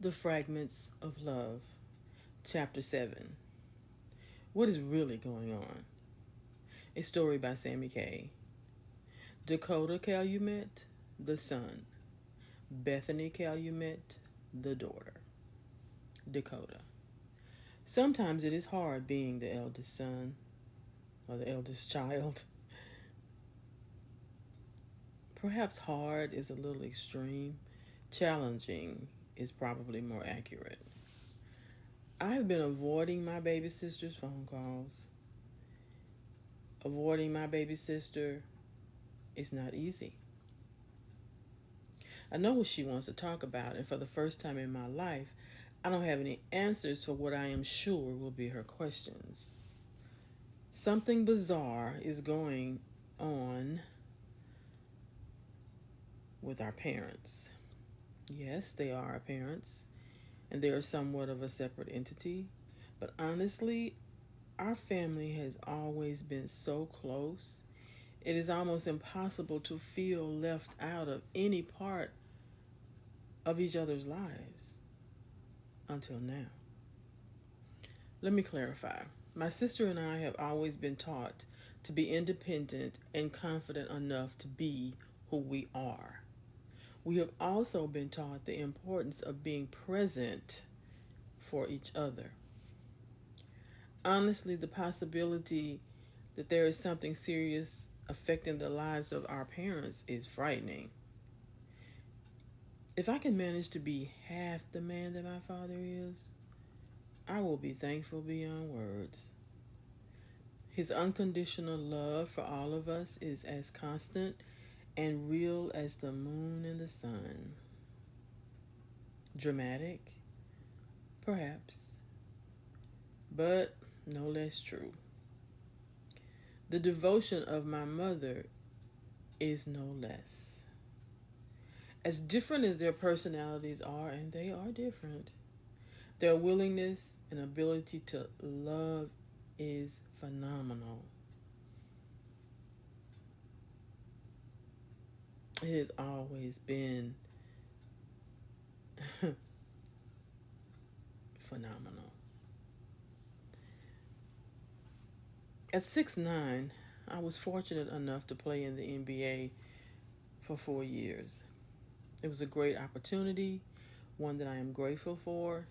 The Fragments of Love, Chapter 7. What is really going on? A story by Sammy Kay. Dakota Calumet, the son. Bethany Calumet, the daughter. Dakota. Sometimes it is hard being the eldest son or the eldest child. Perhaps hard is a little extreme. Challenging is probably more accurate. I've been avoiding my baby sister's phone calls. Avoiding my baby sister is not easy. I know what she wants to talk about, and for the first time in my life, I don't have any answers for what I am sure will be her questions. Something bizarre is going on with our parents. Yes, they are our parents, and they are somewhat of a separate entity, but honestly, our family has always been so close. It is almost impossible to feel left out of any part of each other's lives until now. Let me clarify. My sister and I have always been taught to be independent and confident enough to be who we are. We have also been taught the importance of being present for each other. Honestly, the possibility that there is something serious affecting the lives of our parents is frightening. If I can manage to be half the man that my father is, I will be thankful beyond words. His unconditional love for all of us is as constant and real as the moon and the sun. Dramatic? Perhaps, but no less true. The devotion of my mother is no less. As different as their personalities are, and they are different, their willingness and ability to love is phenomenal. It has always been phenomenal. At 6'9", I was fortunate enough to play in the NBA for 4 years. It was a great opportunity, one that I am grateful for,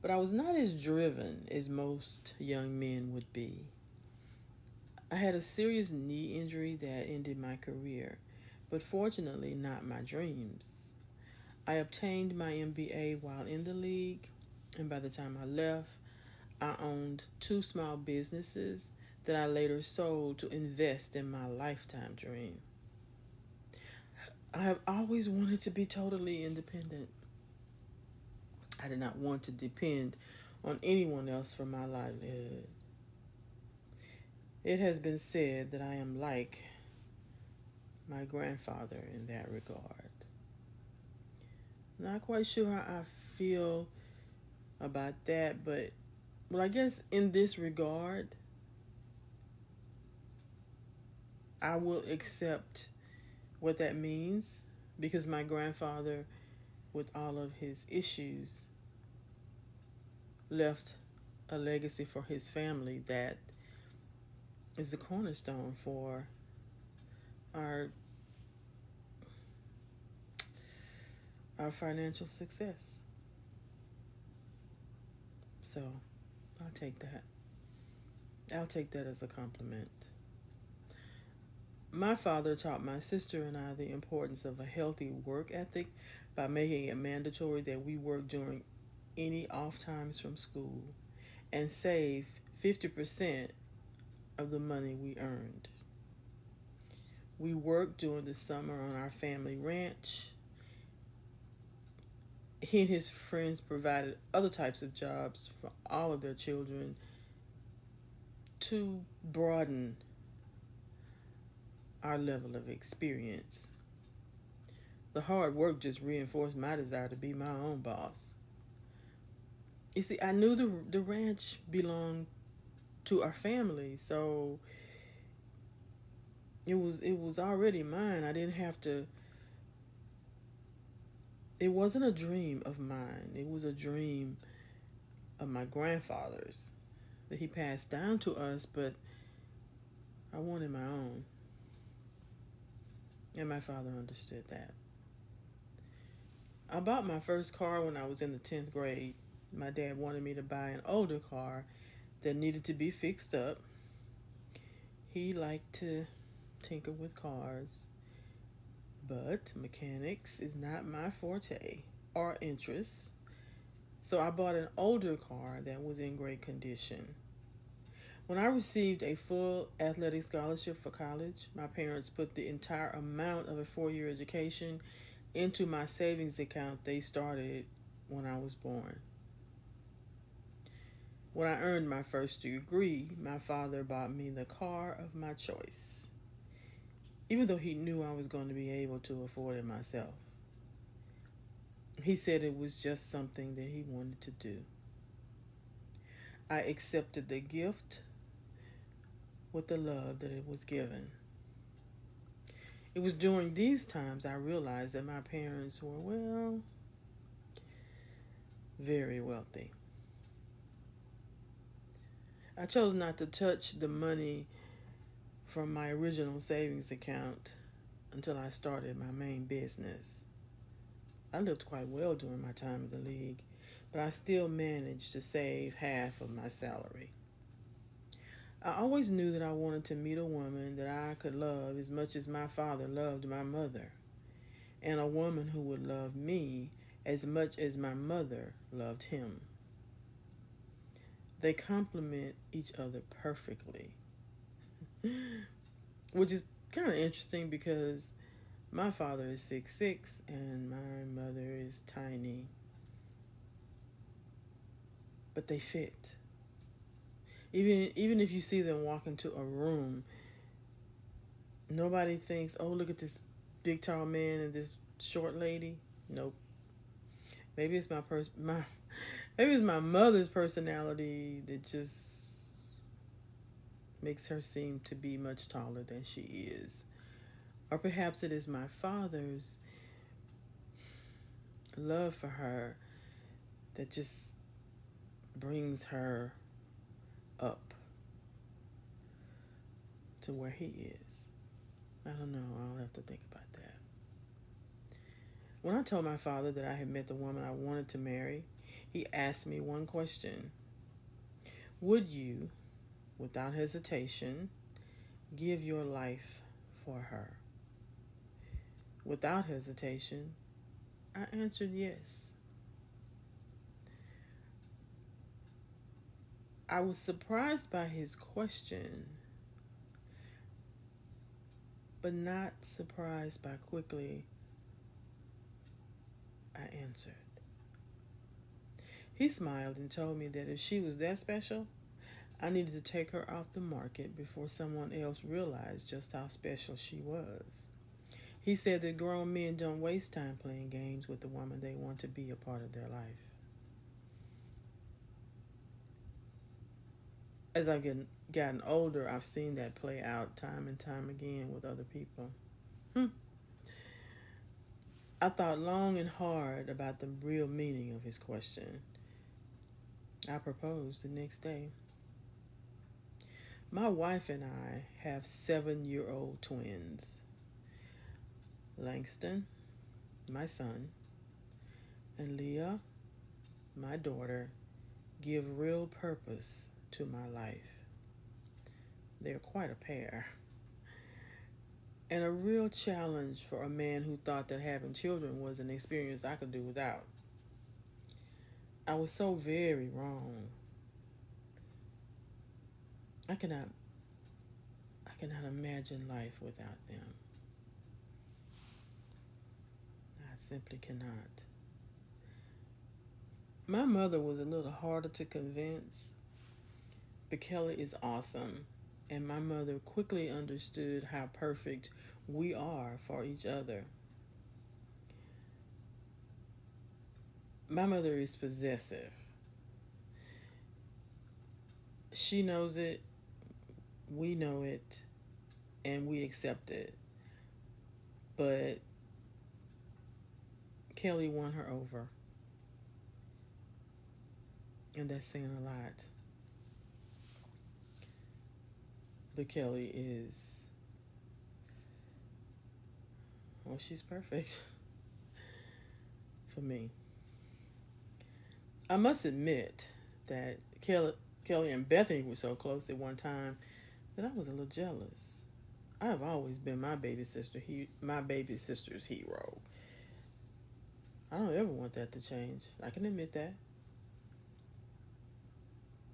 but I was not as driven as most young men would be. I had a serious knee injury that ended my career, but fortunately not my dreams. I obtained my MBA while in the league, and by the time I left, I owned two small businesses that I later sold to invest in my lifetime dream. I have always wanted to be totally independent. I did not want to depend on anyone else for my livelihood. It has been said that I am like my grandfather in that regard. Not quite sure how I feel about that, but well, I guess in this regard, I will accept what that means because my grandfather, with all of his issues, left a legacy for his family that is the cornerstone for our our financial success. So I'll take that. I'll take that as a compliment. My father taught my sister and I the importance of a healthy work ethic by making it mandatory that we work during any off times from school and save 50% of the money we earned. We worked during the summer on our family ranch. He and his friends provided other types of jobs for all of their children to broaden our level of experience. The hard work just reinforced my desire to be my own boss. You see, I knew the ranch belonged to our family, so it was already mine. I didn't have to. It wasn't a dream of mine, it was a dream of my grandfather's that he passed down to us, but I wanted my own. And my father understood that. I bought my first car when I was in the 10th grade. My dad wanted me to buy an older car that needed to be fixed up. He liked to tinker with cars, but mechanics is not my forte or interest. So I bought an older car that was in great condition. When I received a full athletic scholarship for college, my parents put the entire amount of a 4 year education into my savings account they started when I was born. When I earned my first degree, my father bought me the car of my choice, even though he knew I was going to be able to afford it myself. He said it was just something that he wanted to do. I accepted the gift with the love that it was given. It was during these times I realized that my parents were, well, very wealthy. I chose not to touch the money from my original savings account until I started my main business. I lived quite well during my time in the league, but I still managed to save half of my salary. I always knew that I wanted to meet a woman that I could love as much as my father loved my mother, and a woman who would love me as much as my mother loved him. They complement each other perfectly, which is kind of interesting because my father is 6'6" and my mother is tiny, but they fit. Even if you see them walk into a room, nobody thinks, "Oh, look at this big tall man and this short lady." Nope. Maybe it's my maybe it's my mother's personality that just makes her seem to be much taller than she is. Or perhaps it is my father's love for her that just brings her up to where he is. I don't know. I'll have to think about that. When I told my father that I had met the woman I wanted to marry, he asked me one question: would you, without hesitation, give your life for her? Without hesitation, I answered yes. I was surprised by his question, but not surprised by quickly I answered. He smiled and told me that if she was that special, I needed to take her off the market before someone else realized just how special she was. He said that grown men don't waste time playing games with the woman they want to be a part of their life. As gotten older, I've seen that play out time and time again with other people. Hmm. I thought long and hard about the real meaning of his question. I proposed the next day. My wife and I have 7-year-old twins. Langston, my son, and Leah, my daughter, give real purpose to my life. They're quite a pair, and a real challenge for a man who thought that having children was an experience I could do without. I was so very wrong. I cannot I cannot imagine life without them. I simply cannot. My mother was a little harder to convince, but Kelly is awesome, and my mother quickly understood how perfect we are for each other. My mother is possessive. She knows it, we know it, and we accept it. But Kelly won her over, and that's saying a lot. But Kelly is, well, she's perfect for me. I must admit that Kelly and Bethany were so close at one time that I was a little jealous. I have always been my baby sister's hero. I don't ever want that to change. I can admit that.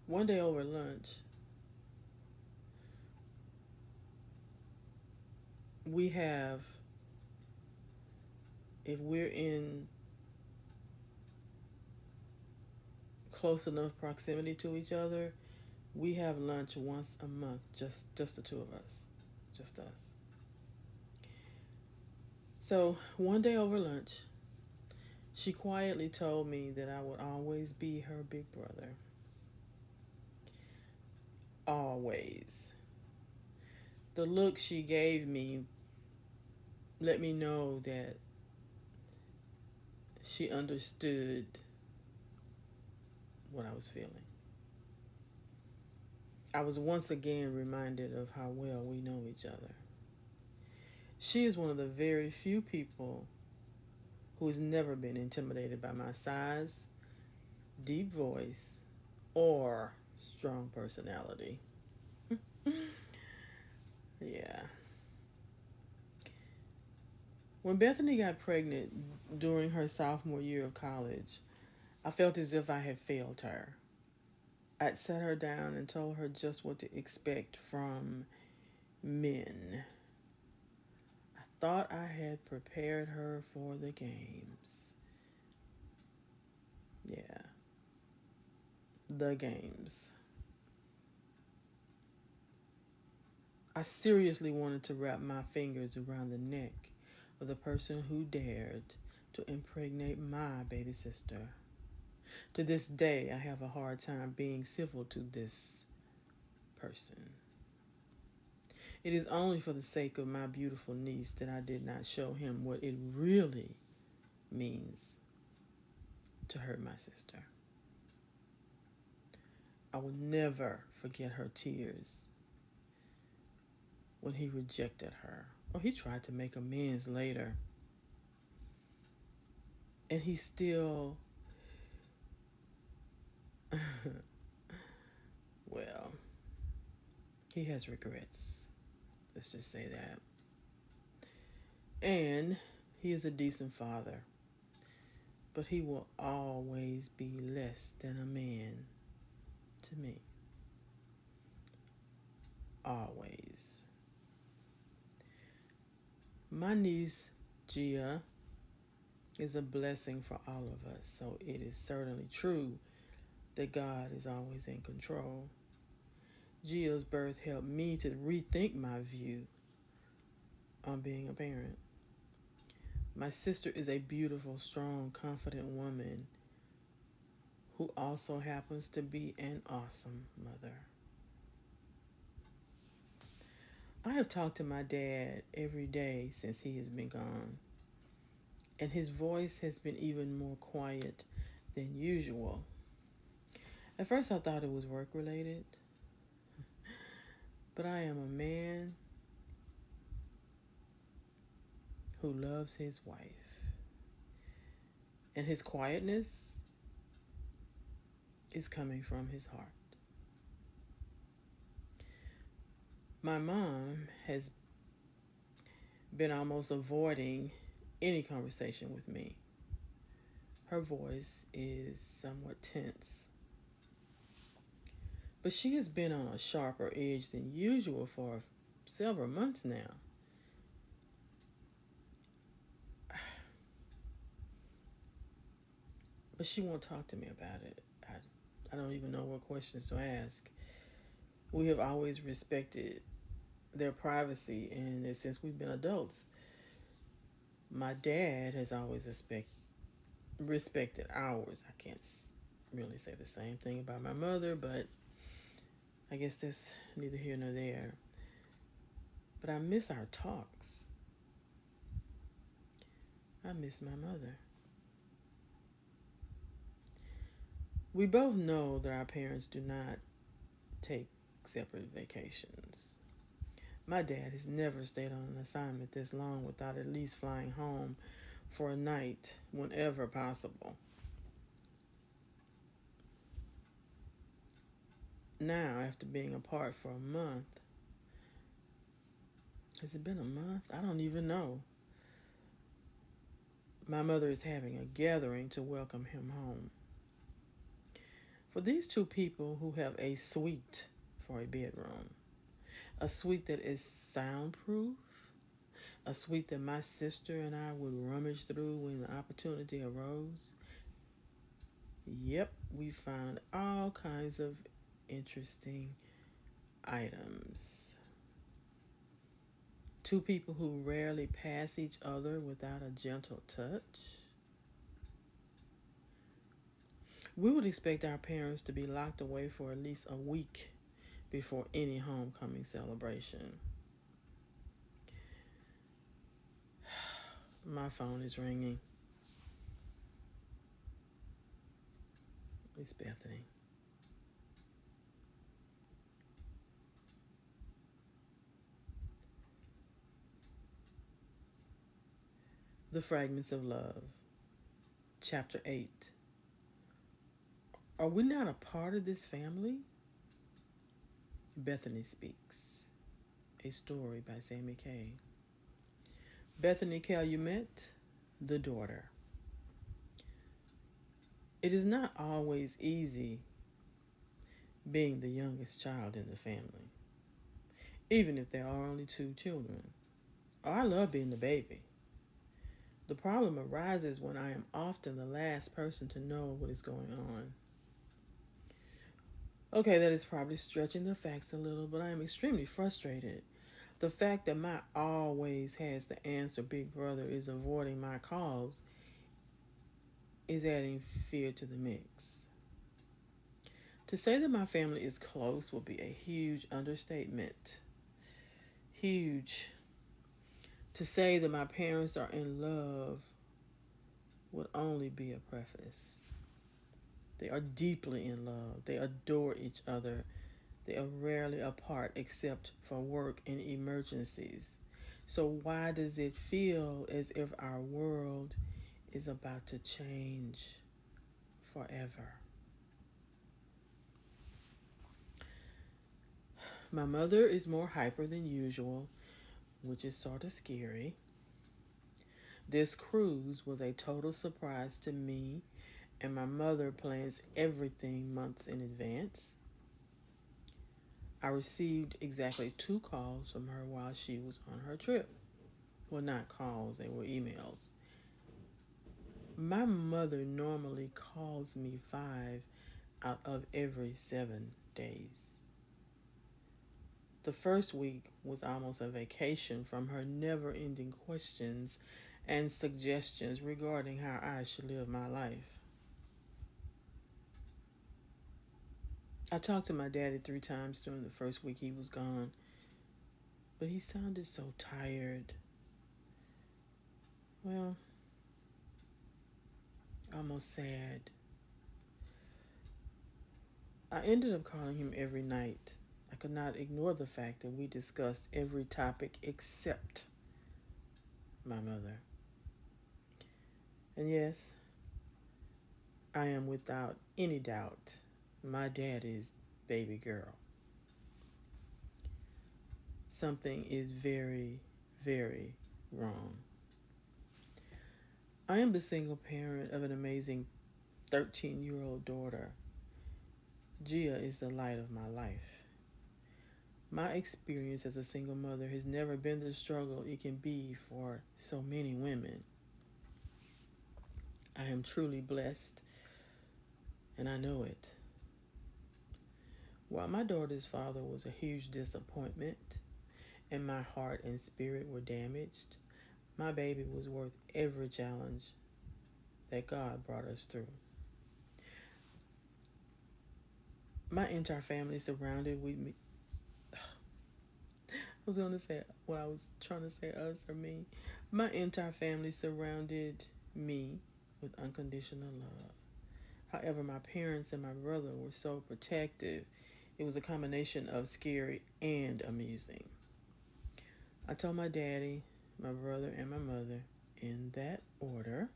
One day over lunch, we have, if we're in close enough proximity to each other, we have lunch once a month, just the two of us, just us. So one day over lunch, she quietly told me that I would always be her big brother. Always. The look she gave me let me know that she understood what I was feeling. I was once again reminded of how well we know each other. She is one of the very few people who has never been intimidated by my size, deep voice, or strong personality. Yeah. When Bethany got pregnant during her sophomore year of college, I felt as if I had failed her. I'd sat her down and told her just what to expect from men. I thought I had prepared her for the games. Yeah, the games. I seriously wanted to wrap my fingers around the neck of the person who dared to impregnate my baby sister. To this day, I have a hard time being civil to this person. It is only for the sake of my beautiful niece that I did not show him what it really means to hurt my sister. I will never forget her tears when he rejected her. Oh, he tried to make amends later. And he still, well, he has regrets. Let's just say that. And he is a decent father. But he will always be less than a man to me. Always. My niece, Gia, is a blessing for all of us. So it is certainly true that God is always in control. Gia's birth helped me to rethink my view on being a parent. My sister is a beautiful, strong, confident woman who also happens to be an awesome mother. I have talked to my dad every day since he has been gone, and his voice has been even more quiet than usual. At first, I thought it was work related, but I am a man who loves his wife, and his quietness is coming from his heart. My mom has been almost avoiding any conversation with me. Her voice is somewhat tense, but she has been on a sharper edge than usual for several months now. But she won't talk to me about it. I don't even know what questions to ask. We have always respected their privacy, and since we've been adults, my dad has always respected ours. I can't really say the same thing about my mother, but I guess that's neither here nor there. But I miss our talks. I miss my mother. We both know that our parents do not take separate vacations. My dad has never stayed on an assignment this long without at least flying home for a night whenever possible. Now, after being apart for a month, has it been a month? I don't even know. My mother is having a gathering to welcome him home. For these two people who have a suite for a bedroom, a suite that is soundproof, a suite that my sister and I would rummage through when the opportunity arose. Yep, we found all kinds of interesting items. Two people who rarely pass each other without a gentle touch. We would expect our parents to be locked away for at least a week before any homecoming celebration. My phone is ringing. It's Bethany. The Fragments of Love, Chapter 8. Are we not a part of this family? Bethany Speaks. A story by Sammy Kay. Bethany Calumet, the daughter. It is not always easy being the youngest child in the family, even if there are only two children. Oh, I love being the baby. The problem arises when I am often the last person to know what is going on. Okay, that is probably stretching the facts a little, but I am extremely frustrated. The fact that my always has the answer big brother is avoiding my calls is adding fear to the mix. To say that my family is close would be a huge understatement. Huge. To say that my parents are in love would only be a preface. They are deeply in love. They adore each other. They are rarely apart except for work and emergencies. So, why does it feel as if our world is about to change forever? My mother is more hyper than usual, which is sort of scary. This cruise was a total surprise to me, and my mother plans everything months in advance. I received exactly two calls from her while she was on her trip. Well, not calls, they were emails. My mother normally calls me 5 out of every 7 days. The first week was almost a vacation from her never ending questions and suggestions regarding how I should live my life. I talked to my daddy 3 times during the first week he was gone, but he sounded so tired. Well, almost sad. I ended up calling him every night. I could not ignore the fact that we discussed every topic except my mother. And yes, I am without any doubt my daddy's baby girl. Something is very, very wrong. I am the single parent of an amazing 13-year-old daughter. Gia is the light of my life. My experience as a single mother has never been the struggle it can be for so many women. I am truly blessed, and I know it. While my daughter's father was a huge disappointment, and my heart and spirit were damaged, my baby was worth every challenge that God brought us through. My entire family surrounded with me. I was going to say what I was trying to say, us or me. My entire family surrounded me with unconditional love. However, my parents and my brother were so protective. It was a combination of scary and amusing. I told my daddy, my brother, and my mother in that order.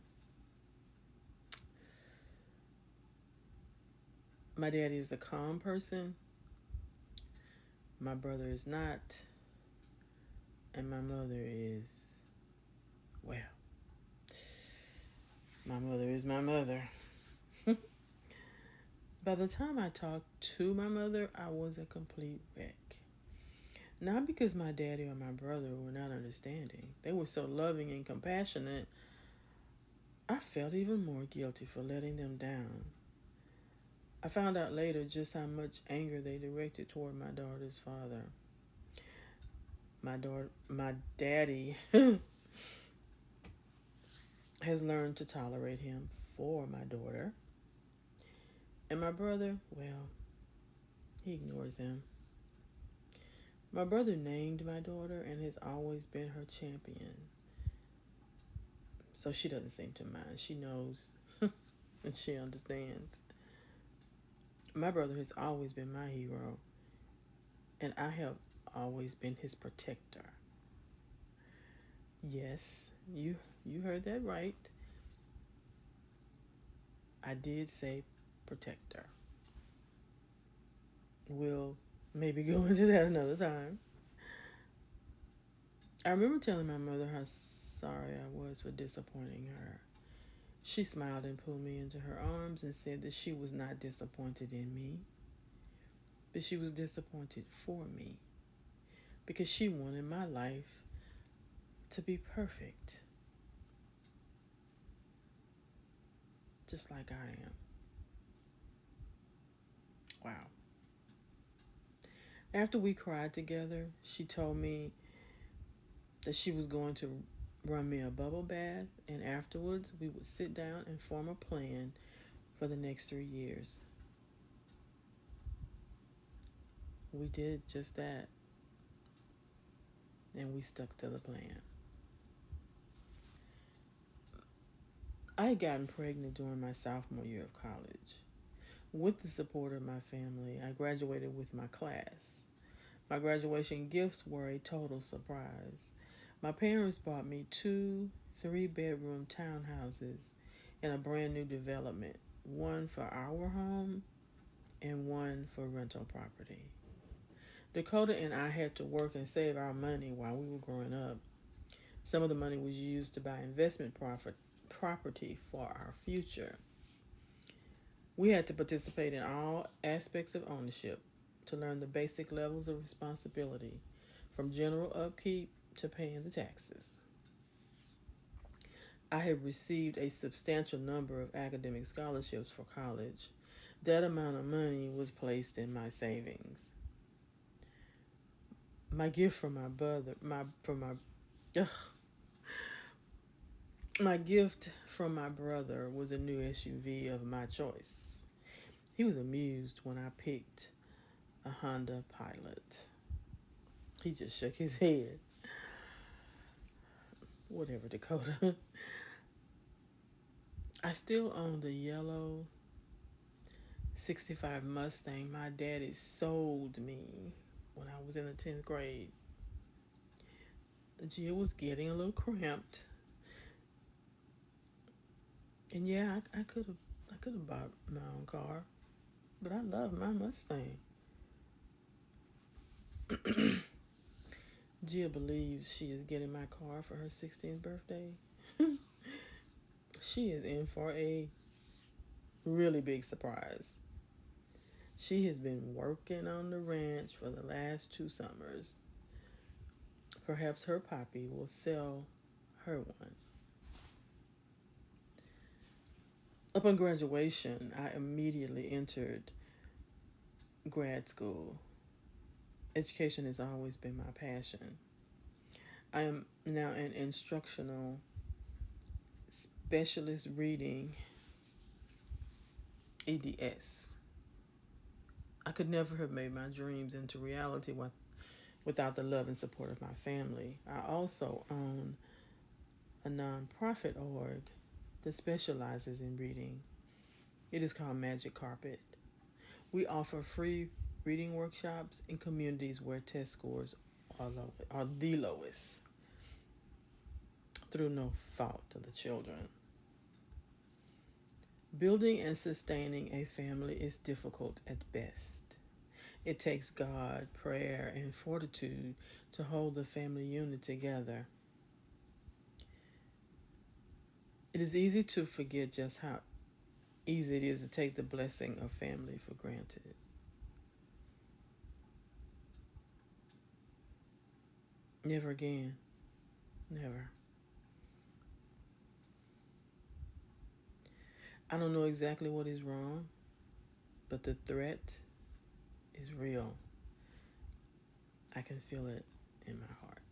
My daddy is a calm person, my brother is not, and my mother is, well, my mother is my mother. By the time I talked to my mother, I was a complete wreck. Not because my daddy or my brother were not understanding. They were so loving and compassionate, I felt even more guilty for letting them down. I found out later just how much anger they directed toward my daughter's father. My daddy has learned to tolerate him for my daughter. And my brother, well, he ignores him. My brother named my daughter and has always been her champion. So she doesn't seem to mind. She knows and she understands. My brother has always been my hero, and I have always been his protector. Yes, you heard that right. I did say protector. We'll maybe go into that another time. I remember telling my mother how sorry I was for disappointing her. She smiled and pulled me into her arms and said that she was not disappointed in me, but she was disappointed for me because she wanted my life to be perfect, just like I am. Wow. After we cried together, she told me that she was going to run me a bubble bath, and afterwards we would sit down and form a plan for the next 3 years. We did just that, and we stuck to the plan. I had gotten pregnant during my sophomore year of college. With the support of my family, I graduated with my class. My graduation gifts were a total surprise. My parents bought me two 3-bedroom townhouses in a brand new development, one for our home and one for rental property. Dakota and I had to work and save our money while we were growing up. Some of the money was used to buy investment property for our future. We had to participate in all aspects of ownership to learn the basic levels of responsibility, from general upkeep to paying the taxes. I had received a substantial number of academic scholarships for college. That amount of money was placed in my savings. My gift from my brother, ugh, my gift from my brother was a new SUV of my choice. He was amused when I picked a Honda Pilot. He just shook his head. Whatever, Dakota. I still own the yellow 65 Mustang my daddy sold me when I was in the 10th grade. Gee, it was getting a little cramped. And yeah, I could have bought my own car, but I love my Mustang. Jill believes she is getting my car for her 16th birthday. She is in for a really big surprise. She has been working on the ranch for the last 2 summers. Perhaps her poppy will sell her one. Upon graduation, I immediately entered grad school. Education has always been my passion. I am now an instructional specialist reading EDS. I could never have made my dreams into reality without the love and support of my family. I also own a nonprofit org that specializes in reading. It is called Magic Carpet. We offer free reading workshops in communities where test scores are the lowest through no fault of the children. Building and sustaining a family is difficult at best. It takes God, prayer, and fortitude to hold the family unit together. It is easy to forget just how easy it is to take the blessing of family for granted. Never again. Never. I don't know exactly what is wrong, but the threat is real. I can feel it in my heart.